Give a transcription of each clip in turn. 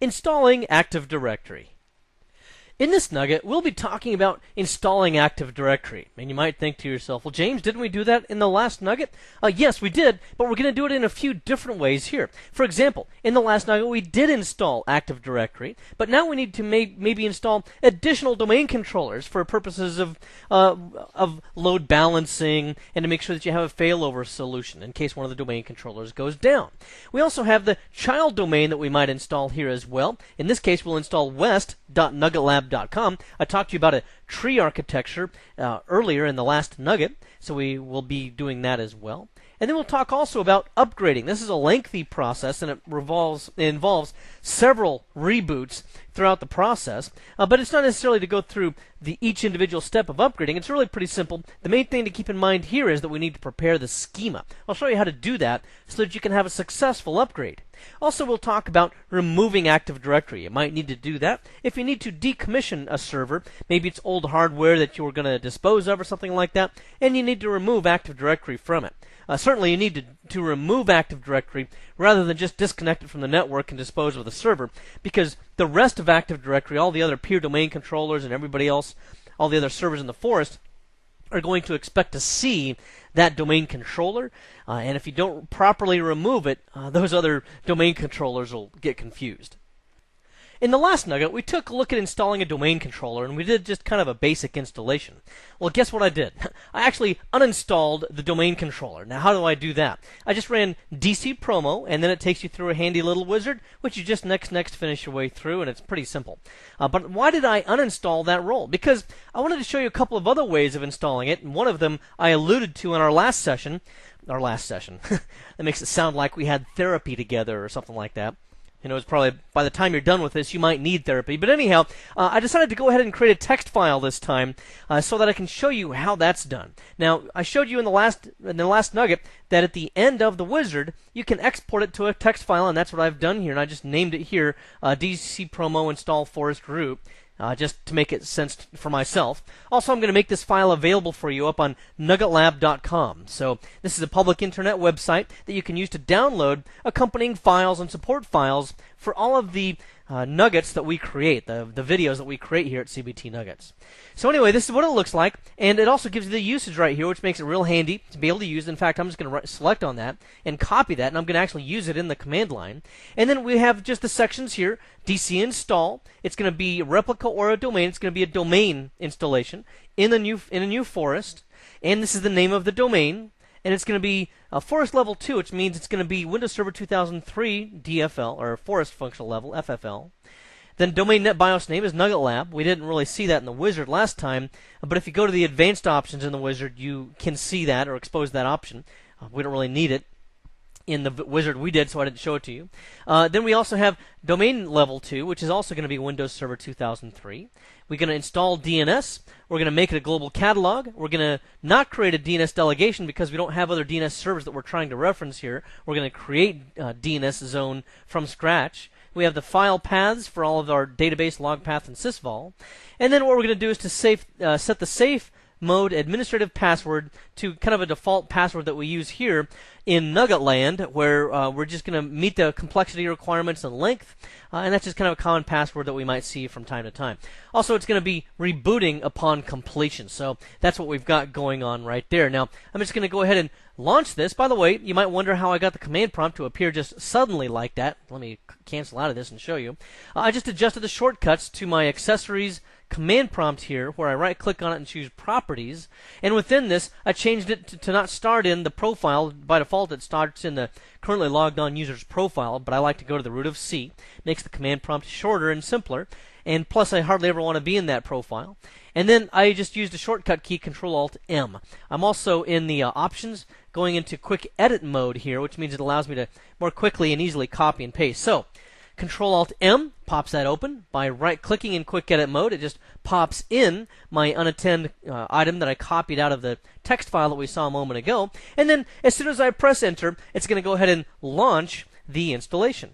Installing Active Directory. In this nugget, we'll be talking about installing Active Directory. And you might think to yourself, well, James, didn't we do that in the last nugget? Yes, we did, but we're going to do it in a few different ways here. For example, in the last nugget, we did install Active Directory, but now we need to maybe install additional domain controllers for purposes of load balancing and to make sure that you have a failover solution in case one of the domain controllers goes down. We also have the child domain that we might install here as well. In this case, we'll install west.nuggetlab.com. I talked to you about a tree architecture earlier in the last nugget, so we will be doing that as well. And then we'll talk also about upgrading. This is a lengthy process, and it involves several reboots throughout the process. But it's not necessarily to go through each individual step of upgrading. It's really pretty simple. The main thing to keep in mind here is that we need to prepare the schema. I'll show you how to do that so that you can have a successful upgrade. Also, we'll talk about removing Active Directory. You might need to do that if you need to decommission a server. Maybe it's old hardware that you were going to dispose of or something like that, and you need to remove Active Directory from it. Certainly, you need to remove Active Directory rather than just disconnect it from the network and dispose of the server, because the rest of Active Directory, all the other peer domain controllers and everybody else, all the other servers in the forest, are going to expect to see that domain controller, and if you don't properly remove it, those other domain controllers will get confused. In the last nugget, we took a look at installing a domain controller, and we did just kind of a basic installation. Well, guess what I did? I actually uninstalled the domain controller. Now, how do I do that? I just ran DC promo, and then it takes you through a handy little wizard, which you just next finish your way through, and it's pretty simple. But why did I uninstall that role? Because I wanted to show you a couple of other ways of installing it, and one of them I alluded to in our last session. That makes it sound like we had therapy together or something like that. You know, it's probably by the time you're done with this, you might need therapy. But anyhow, I decided to go ahead and create a text file this time so that I can show you how that's done. Now, I showed you in the last nugget that at the end of the wizard, you can export it to a text file, and that's what I've done here. And I just named it here, DC promo install forest root. Just to make it sense for myself. Also, I'm going to make this file available for you up on nuggetlab.com. So this is a public internet website that you can use to download accompanying files and support files for all of the nuggets that we create, the videos that we create here at CBT Nuggets. So anyway, this is what it looks like, and it also gives you the usage right here, which makes it real handy to be able to use. In fact, I'm just going to select on that and copy that, and I'm going to actually use it in the command line. And then we have just the sections here, DC install. It's going to be a replica or a domain. It's going to be a domain installation in a new forest, and this is the name of the domain. And it's going to be Forest Level 2, which means it's going to be Windows Server 2003 DFL, or Forest Functional Level, FFL. Then Domain Net BIOS name is Nugget Lab. We didn't really see that in the wizard last time, but if you go to the advanced options in the wizard, you can see that or expose that option. We don't really need it in the wizard we did, so I didn't show it to you. Then we also have Domain Level 2, which is also going to be Windows Server 2003. We're going to install DNS. We're going to make it a global catalog. We're going to not create a DNS delegation because we don't have other DNS servers that we're trying to reference here. We're going to create a DNS zone from scratch. We have the file paths for all of our database, log path, and sysvol. And then what we're going to do is to set the safe mode administrative password to kind of a default password that we use here in Nugget Land, where we're just going to meet the complexity requirements and length, and that's just kind of a common password that we might see from time to time. Also, it's going to be rebooting upon completion, so that's what we've got going on right there. Now, I'm just going to go ahead and launch this. By the way, you might wonder how I got the command prompt to appear just suddenly like that. Let me cancel out of this and show you. I just adjusted the shortcuts to my accessories command prompt here, where I right-click on it and choose Properties. And within this, I changed it to not start in the profile. By default, it starts in the currently logged on user's profile, but I like to go to the root of C. Makes the command prompt shorter and simpler. And plus, I hardly ever want to be in that profile. And then I just used a shortcut key, Control-Alt-M. I'm also in the options, going into quick edit mode here, which means it allows me to more quickly and easily copy and paste. So, Control-Alt-M pops that open. By right-clicking in quick edit mode, it just pops in my unattended item that I copied out of the text file that we saw a moment ago. And then as soon as I press enter, it's going to go ahead and launch the installation.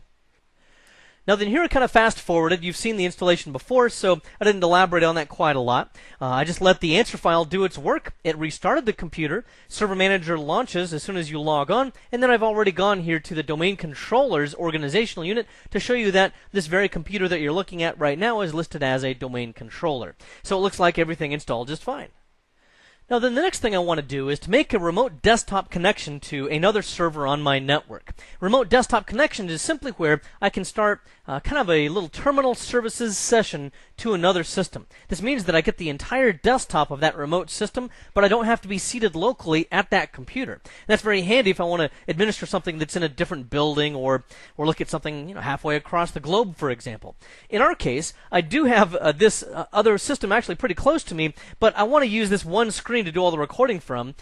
Now then, here I kind of fast forwarded. You've seen the installation before, so I didn't elaborate on that quite a lot. I just let the answer file do its work. It restarted the computer. Server Manager launches as soon as you log on, and then I've already gone here to the Domain Controller's organizational unit to show you that this very computer that you're looking at right now is listed as a domain controller. So it looks like everything installed just fine. Now then, the next thing I want to do is to make a remote desktop connection to another server on my network. Remote desktop connection is simply where I can start kind of a little terminal services session to another system. This means that I get the entire desktop of that remote system, but I don't have to be seated locally at that computer. And that's very handy if I want to administer something that's in a different building or look at something halfway across the globe, for example. In our case, I do have this other system actually pretty close to me, but I want to use this one screen to do all the recording from,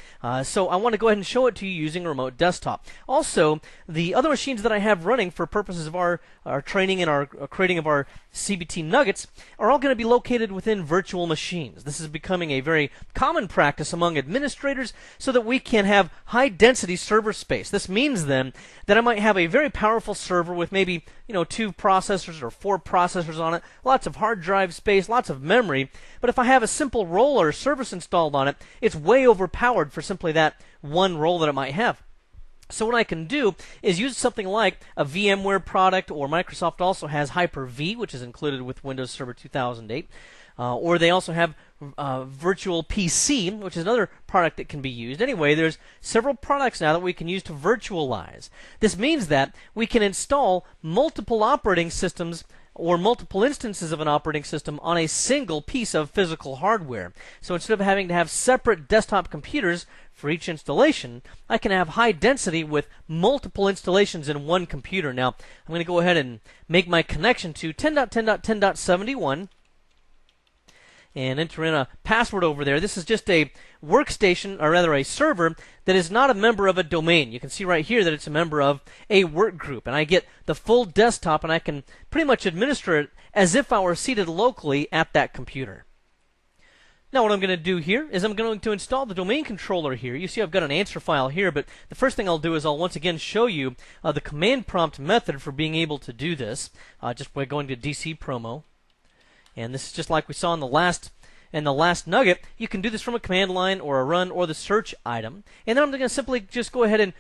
so I want to go ahead and show it to you using a remote desktop. Also, the other machines that I have running for purposes of our training and our creating of our CBT nuggets are all going to be located within virtual machines. This is becoming a very common practice among administrators so that we can have high density server space. This means then that I might have a very powerful server with maybe 2 processors or 4 processors on it, lots of hard drive space, lots of memory, but if I have a simple role or service installed on it, it's way overpowered for simply that one role that it might have. So what I can do is use something like a VMware product, or Microsoft also has Hyper-V, which is included with Windows Server 2008. Or they also have Virtual PC, which is another product that can be used. Anyway, there's several products now that we can use to virtualize. This means that we can install multiple operating systems or multiple instances of an operating system on a single piece of physical hardware. So instead of having to have separate desktop computers for each installation, I can have high density with multiple installations in one computer. Now, I'm going to go ahead and make my connection to 10.10.10.71 and enter in a password over there. This is just a workstation, or rather a server, that is not a member of a domain. You can see right here that it's a member of a work group, and I get the full desktop, and I can pretty much administer it as if I were seated locally at that computer. Now what I'm going to do here is I'm going to install the domain controller here. You see I've got an answer file here, but the first thing I'll do is I'll once again show you the command prompt method for being able to do this, just by going to DC promo. And this is just like we saw in the last nugget. You can do this from a command line or a run or the search item. And then I'm going to simply just go ahead and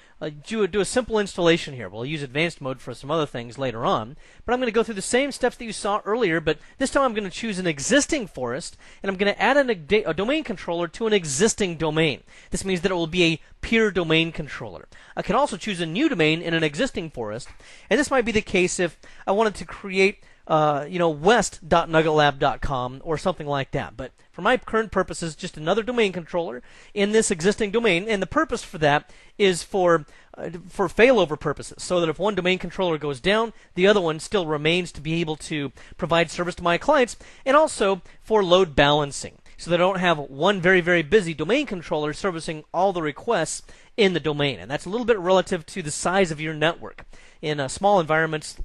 do a simple installation here. We'll use advanced mode for some other things later on. But I'm going to go through the same steps that you saw earlier, but this time I'm going to choose an existing forest, and I'm going to add a domain controller to an existing domain. This means that it will be a peer domain controller. I can also choose a new domain in an existing forest, and this might be the case if I wanted to create west.nuggetlab.com or something like that. But for my current purposes, just another domain controller in this existing domain, and the purpose for that is for failover purposes, so that if one domain controller goes down, the other one still remains to be able to provide service to my clients, and also for load balancing, so that I don't have one very, very busy domain controller servicing all the requests in the domain. And that's a little bit relative to the size of your network. In small environments,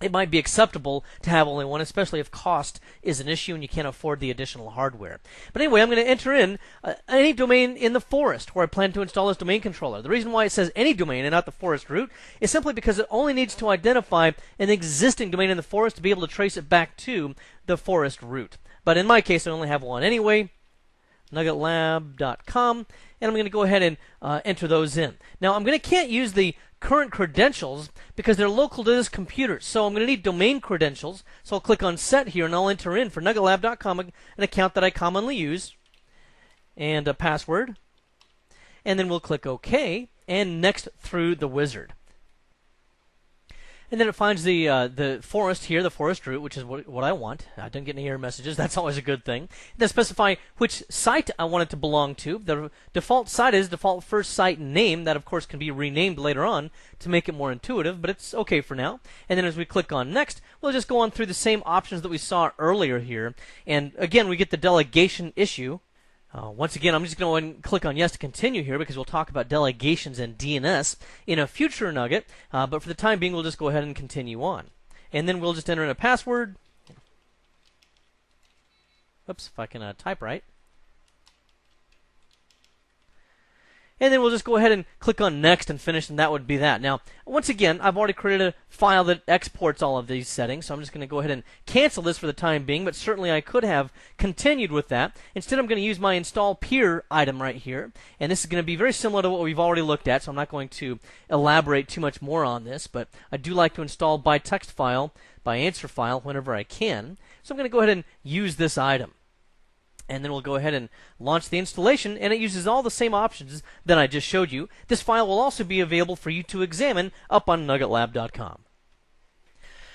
it might be acceptable to have only one, especially if cost is an issue and you can't afford the additional hardware. But anyway, I'm going to enter in any domain in the forest where I plan to install this domain controller. The reason why it says any domain and not the forest root is simply because it only needs to identify an existing domain in the forest to be able to trace it back to the forest root. But in my case, I only have one anyway, nuggetlab.com, and I'm going to go ahead and enter those in. Now, can't use the current credentials because they're local to this computer. So I'm going to need domain credentials. So I'll click on Set here, and I'll enter in for nuggetlab.com an account that I commonly use and a password. And then we'll click OK and Next through the wizard. And then it finds the forest here, the forest root, which is what I want. I didn't get any error messages. That's always a good thing. Then specify which site I want it to belong to. The default site is default first site name. That, of course, can be renamed later on to make it more intuitive, but it's okay for now. And then as we click on Next, we'll just go on through the same options that we saw earlier here. And again, we get the delegation issue. Once again, I'm just going to click on Yes to continue here because we'll talk about delegations and DNS in a future nugget. But for the time being, we'll just go ahead and continue on. And then we'll just enter in a password. Oops, if I can type right. And then we'll just go ahead and click on Next and finish, and that would be that. Now, once again, I've already created a file that exports all of these settings, so I'm just going to go ahead and cancel this for the time being, but certainly I could have continued with that. Instead, I'm going to use my Install Peer item right here, and this is going to be very similar to what we've already looked at, so I'm not going to elaborate too much more on this, but I do like to install by text file, by answer file, whenever I can. So I'm going to go ahead and use this item. And then we'll go ahead and launch the installation, and it uses all the same options that I just showed you. This file will also be available for you to examine up on nuggetlab.com.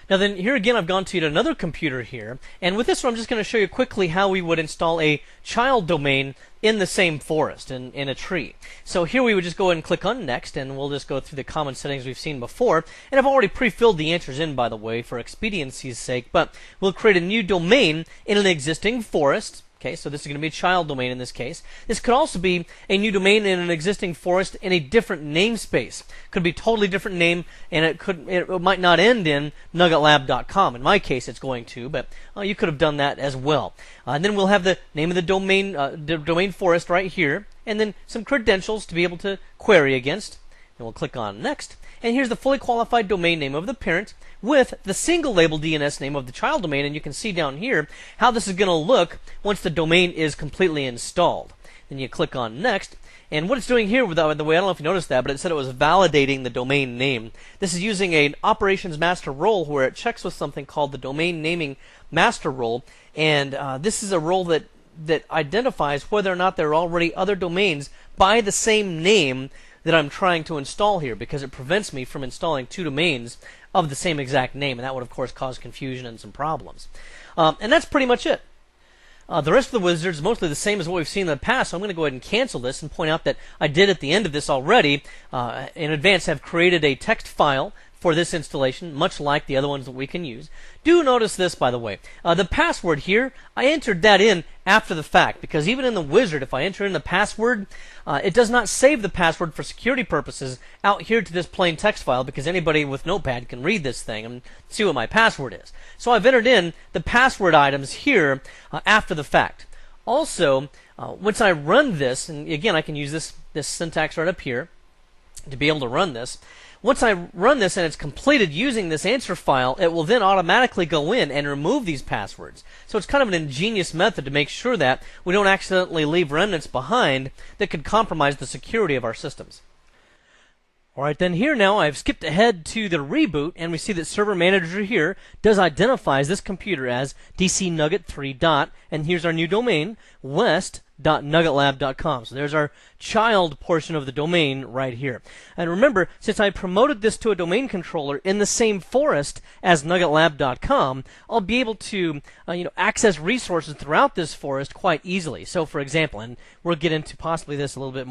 Now then, here again, I've gone to yet another computer here, and with this one, I'm just going to show you quickly how we would install a child domain in the same forest, in a tree. So here we would just go ahead and click on Next, and we'll just go through the common settings we've seen before. And I've already pre-filled the answers in, by the way, for expediency's sake, but we'll create a new domain in an existing forest. Okay, so this is going to be a child domain in this case. This could also be a new domain in an existing forest in a different namespace. Could be a totally different name, and it might not end in nuggetlab.com. In my case, it's going to, but you could have done that as well. And then we'll have the name of the domain forest right here, and then some credentials to be able to query against. And we'll click on Next. And here's the fully qualified domain name of the parent with the single label DNS name of the child domain. And you can see down here how this is going to look once the domain is completely installed. Then you click on Next. And what it's doing here, by the way, I don't know if you noticed that, but it said it was validating the domain name. This is using an operations master role where it checks with something called the domain naming master role. And this is a role that identifies whether or not there are already other domains by the same name that I'm trying to install here, because it prevents me from installing two domains of the same exact name, and that would of course cause confusion and some problems. And that's pretty much it. The rest of the wizard is mostly the same as what we've seen in the past, so I'm going to go ahead and cancel this and point out that I did at the end of this already in advance have created a text file for this installation, much like the other ones that we can use. Do notice this, by the way. The password here, I entered that in after the fact, because even in the wizard, if I enter in the password, it does not save the password for security purposes out here to this plain text file, because anybody with Notepad can read this thing and see what my password is. So I've entered in the password items here after the fact. Also, once I run this, and again I can use this syntax right up here to be able to run this. Once I run this and it's completed using this answer file, it will then automatically go in and remove these passwords. So it's kind of an ingenious method to make sure that we don't accidentally leave remnants behind that could compromise the security of our systems. Alright, then here now I've skipped ahead to the reboot, and we see that Server Manager here identifies this computer as dcnugget3. And here's our new domain, west.nuggetlab.com. So there's our child portion of the domain right here. And remember, since I promoted this to a domain controller in the same forest as nuggetlab.com, I'll be able to access resources throughout this forest quite easily. So for example, and we'll get into possibly this a little bit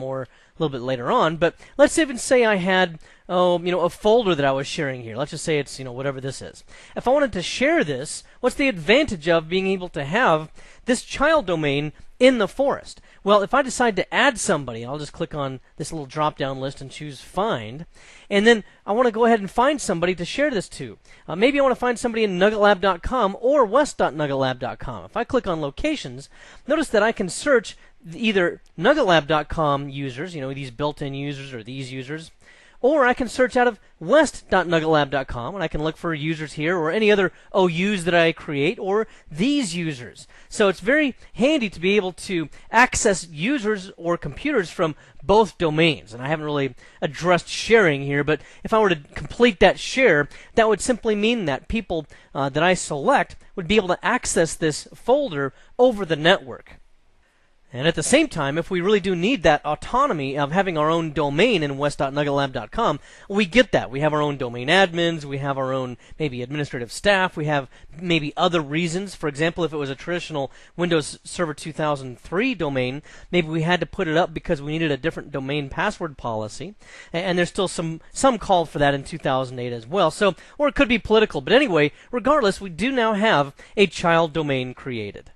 later on, but let's even say I had a folder that I was sharing here. Let's just say it's whatever this is. If I wanted to share this, what's the advantage of being able to have this child domain in the forest? Well, if I decide to add somebody, I'll just click on this little drop-down list and choose Find. And then I want to go ahead and find somebody to share this to. Maybe I want to find somebody in nuggetlab.com or west.nuggetlab.com. If I click on Locations, notice that I can search either nuggetlab.com users, these built-in users or these users, or I can search out of west.nuggetlab.com, and I can look for users here or any other OUs that I create, or these users. So it's very handy to be able to access users or computers from both domains. And I haven't really addressed sharing here, but if I were to complete that share, that would simply mean that people that I select would be able to access this folder over the network. And at the same time, if we really do need that autonomy of having our own domain in west.nuggetlab.com, we get that. We have our own domain admins, we have our own maybe administrative staff, we have maybe other reasons. For example, if it was a traditional Windows Server 2003 domain, maybe we had to put it up because we needed a different domain password policy. And there's still some call for that in 2008 as well. So, or it could be political. But anyway, regardless, we do now have a child domain created.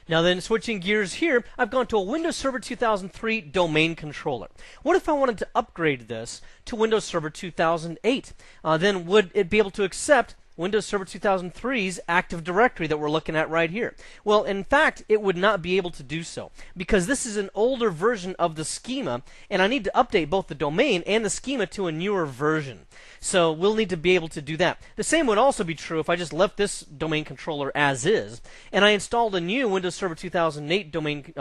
Now then, switching gears here, I've gone to a Windows Server 2003 domain controller. What if I wanted to upgrade this to Windows Server 2008? Then would it be able to accept Windows Server 2003's Active Directory that we're looking at right here? Well, in fact, it would not be able to do so because this is an older version of the schema, and I need to update both the domain and the schema to a newer version. So we'll need to be able to do that. The same would also be true if I just left this domain controller as is, and I installed a new Windows Server 2008 domain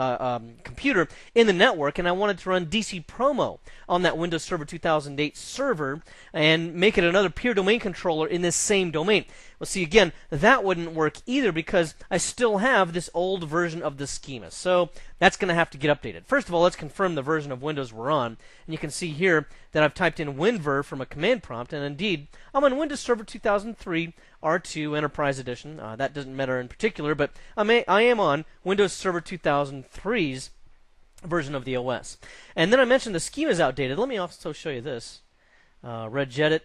computer in the network, and I wanted to run DC Promo on that Windows Server 2008 server and make it another peer domain controller in this same domain. Well, see, again, that wouldn't work either because I still have this old version of the schema. So that's going to have to get updated. First of all, let's confirm the version of Windows we're on. And you can see here that I've typed in WinVer from a command prompt. And indeed, I'm on Windows Server 2003 R2 Enterprise Edition. That doesn't matter in particular, but I am on Windows Server 2003's version of the OS. And then I mentioned the schema is outdated. Let me also show you this. Regedit.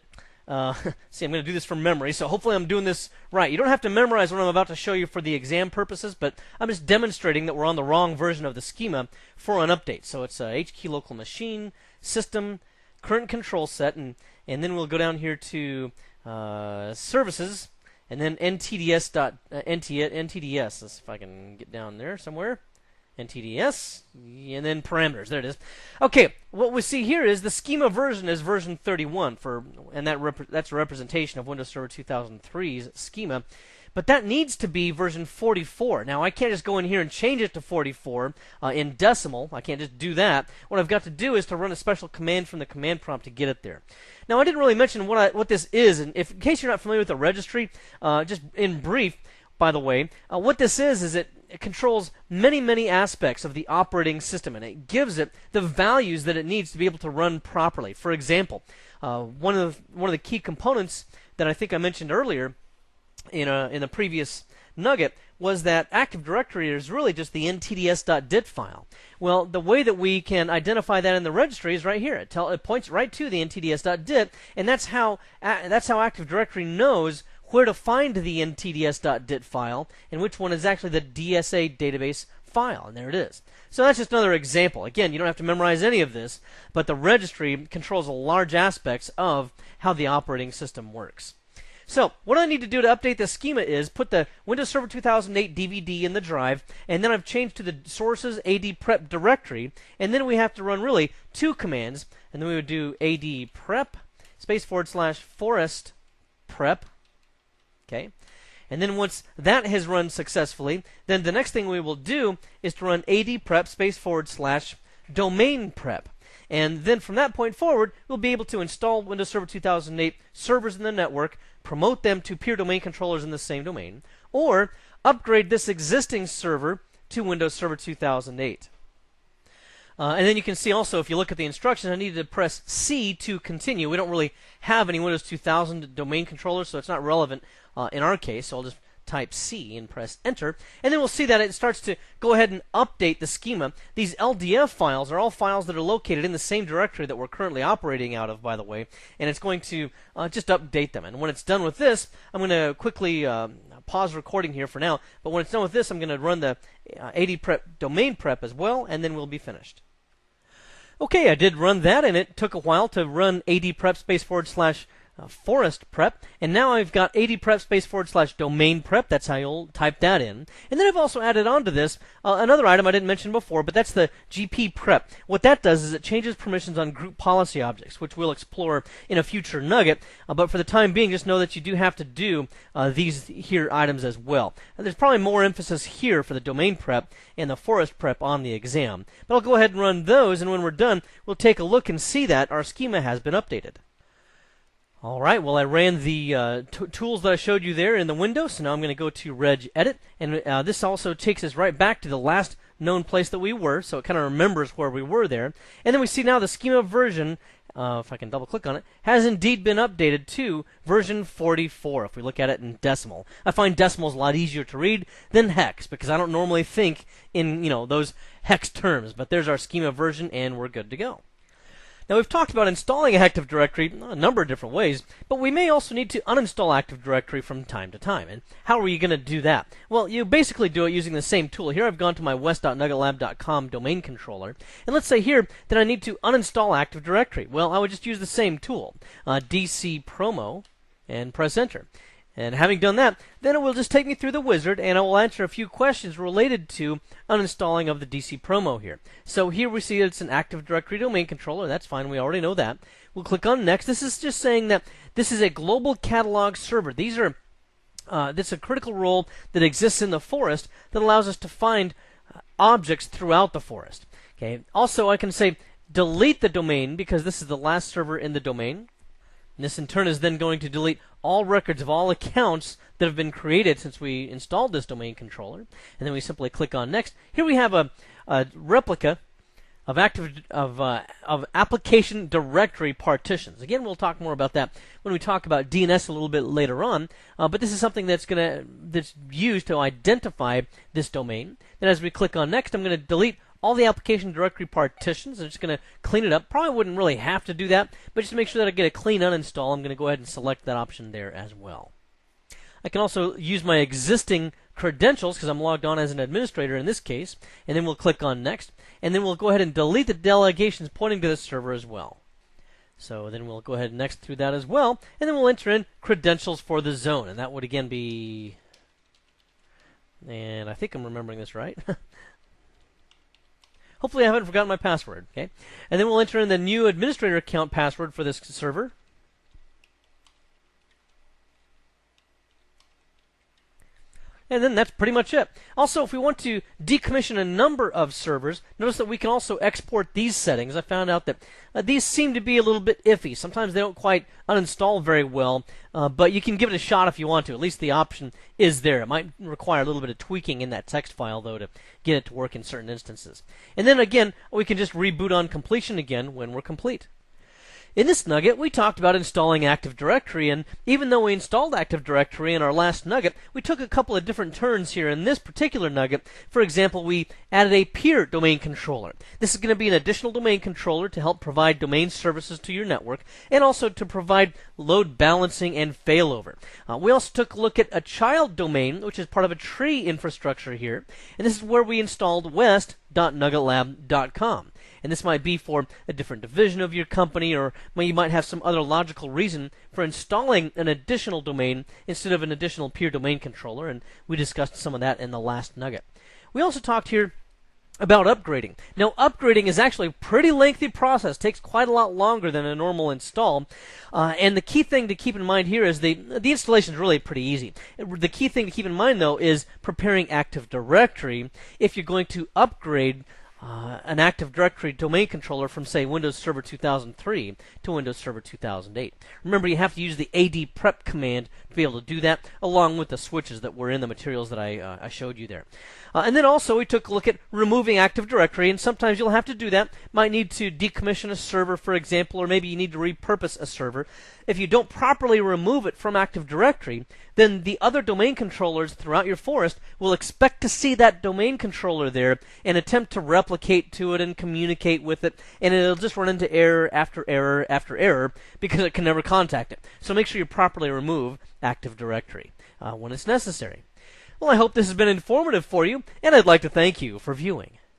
See, I'm going to do this from memory, so hopefully I'm doing this right. You don't have to memorize what I'm about to show you for the exam purposes, but I'm just demonstrating that we're on the wrong version of the schema for an update. So it's HKey local machine, system, current control set, and then we'll go down here to services, and then ntds. Let's see if I can get down there somewhere. NTDS, and then parameters. There it is. Okay, what we see here is the schema version is version 31, and that's a representation of Windows Server 2003's schema. But that needs to be version 44. Now, I can't just go in here and change it to 44 in decimal. I can't just do that. What I've got to do is to run a special command from the command prompt to get it there. Now, I didn't really mention what this is, and in case you're not familiar with the registry, just in brief, by the way, what this is it controls many aspects of the operating system, and it gives it the values that it needs to be able to run properly. For example, one of the key components that I think I mentioned earlier in the previous nugget was that Active Directory is really just the ntds.dit file. Well, the way that we can identify that in the registry is right here. It points right to the ntds.dit, and that's how Active Directory knows where to find the ntds.dit file and which one is actually the DSA database file, and there it is. So that's just another example. Again, you don't have to memorize any of this, but the registry controls large aspects of how the operating system works. So what I need to do to update the schema is put the Windows Server 2008 DVD in the drive, and then I've changed to the sources AD prep directory, and then we have to run really two commands, and then we would do AD prep /forest prep. Okay, and then once that has run successfully, then the next thing we will do is to run AD prep /domain prep. And then from that point forward, we'll be able to install Windows Server 2008 servers in the network, promote them to peer domain controllers in the same domain, or upgrade this existing server to Windows Server 2008. And then you can see also, if you look at the instructions, I needed to press C to continue. We don't really have any Windows 2000 domain controllers, so it's not relevant in our case. So I'll just type C and press Enter. And then we'll see that it starts to go ahead and update the schema. These LDF files are all files that are located in the same directory that we're currently operating out of, by the way. And it's going to just update them. And when it's done with this, I'm going to quickly pause recording here for now. But when it's done with this, I'm going to run the AD prep domain prep as well, and then we'll be finished. Okay, I did run that, and it took a while to run AD prep /forest prep, and now I've got AD prep /domain prep. That's how you'll type that in. And then I've also added onto this another item I didn't mention before, but that's the GP prep. What that does is it changes permissions on group policy objects, which we'll explore in a future nugget. But for the time being, just know that you do have to do these here items as well. There's probably more emphasis here for the domain prep and the forest prep on the exam. But I'll go ahead and run those, and when we're done, we'll take a look and see that our schema has been updated. All right, well, I ran the tools that I showed you there in the window, so now I'm going to go to regedit, and this also takes us right back to the last known place that we were, so it kind of remembers where we were there. And then we see now the schema version, if I can double-click on it, has indeed been updated to version 44, if we look at it in decimal. I find decimals a lot easier to read than hex, because I don't normally think in, those hex terms, but there's our schema version, and we're good to go. Now, we've talked about installing Active Directory a number of different ways, but we may also need to uninstall Active Directory from time to time. And how are you going to do that? Well, you basically do it using the same tool. Here I've gone to my west.nuggetlab.com domain controller, and let's say here that I need to uninstall Active Directory. Well, I would just use the same tool, DC Promo, and press Enter. And having done that, then it will just take me through the wizard, and I will answer a few questions related to uninstalling of the DC promo here. So here we see it's an Active Directory domain controller. That's fine. We already know that. We'll click on Next. This is just saying that this is a global catalog server. This is a critical role that exists in the forest that allows us to find objects throughout the forest. Okay. Also, I can say delete the domain because this is the last server in the domain. And this in turn is then going to delete all records of all accounts that have been created since we installed this domain controller. And then we simply click on Next. Here we have a replica of application directory partitions. Again, we'll talk more about that when we talk about DNS a little bit later on. But this is something that's used to identify this domain. Then as we click on Next, I'm going to delete all the application directory partitions. I'm just going to clean it up. Probably wouldn't really have to do that, but just to make sure that I get a clean uninstall, I'm going to go ahead and select that option there as well. I can also use my existing credentials because I'm logged on as an administrator in this case, and then we'll click on Next, and then we'll go ahead and delete the delegations pointing to this server as well. So then we'll go ahead and next through that as well, and then we'll enter in credentials for the zone, and that would again be, and I think I'm remembering this right. Hopefully I haven't forgotten my password, okay? And then we'll enter in the new administrator account password for this server. And then that's pretty much it. Also, if we want to decommission a number of servers, notice that we can also export these settings. I found out that these seem to be a little bit iffy. Sometimes they don't quite uninstall very well, but you can give it a shot if you want to. At least the option is there. It might require a little bit of tweaking in that text file, though, to get it to work in certain instances. And then again, we can just reboot on completion again when we're complete. In this nugget, we talked about installing Active Directory, and even though we installed Active Directory in our last nugget, we took a couple of different turns here in this particular nugget. For example, we added a peer domain controller. This is going to be an additional domain controller to help provide domain services to your network, and also to provide load balancing and failover. We also took a look at a child domain, which is part of a tree infrastructure here, and this is where we installed west.nuggetlab.com. And this might be for a different division of your company, or you might have some other logical reason for installing an additional domain instead of an additional peer domain controller, and we discussed some of that in the last nugget. We also talked here about upgrading. Now, upgrading is actually a pretty lengthy process. It takes quite a lot longer than a normal install. And the key thing to keep in mind here is the installation is really pretty easy. The key thing to keep in mind, though, is preparing Active Directory if you're going to upgrade an Active Directory domain controller from, say, Windows Server 2003 to Windows Server 2008. Remember, you have to use the AD prep command to be able to do that, along with the switches that were in the materials that I showed you there. And then also we took a look at removing Active Directory, and sometimes you'll have to do that. Might need to decommission a server, for example, or maybe you need to repurpose a server. If you don't properly remove it from Active Directory, then the other domain controllers throughout your forest will expect to see that domain controller there and attempt to replicate to it and communicate with it, and it'll just run into error after error after error because it can never contact it. So make sure you properly remove Active Directory when it's necessary. Well, I hope this has been informative for you, and I'd like to thank you for viewing.